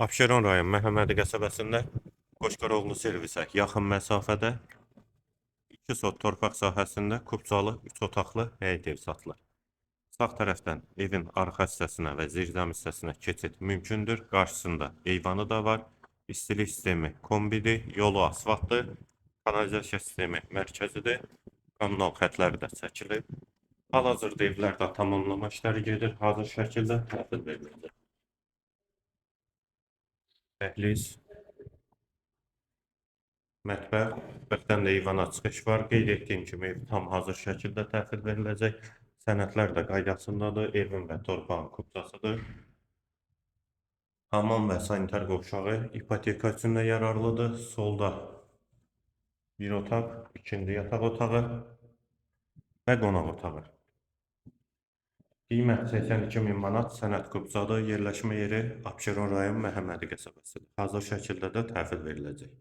Abşeron rayon Məhəmmədi qəsəbəsində Qoşqaroğlu servisə yaxın məsafədə 2 sot torpaq sahəsində kubcalı 3 otaqlı həyət ev satılır. Sağ tərəfdən evin arxa hissəsinə və zirzəm hissəsinə keçid mümkündür. Qarşısında eyvanı da var. İstilik sistemi kombidir, yolu asfaltdır, kanalizasiya sistemi mərkəzidir. Kommunal xətləri də çəkilib. Hal-hazırda evlərdə tamamlama işləri gedir. Hazır şəkildə təhvil veriləcək. Dəhliz, mətbəx, mətbəxdən də eyvana çıxış var. Qeyd etdiyim kimi ev tam hazır şəkildə təhvil veriləcək. Sənədlər də qaydasındadır. Evin və torpağın kubcasıdır. Hamam və sanitar qovşağı ipoteka üçün də yararlıdır. Solda bir otaq, ikinci yataq otağı və qonaq otağı. Qiymət 82.000 manat sənəd kubcadır. Yerləşmə yeri Abşeron rayon Məhəmmədi qəsəbəsidir. Hazır şəkildə də təhvil veriləcək.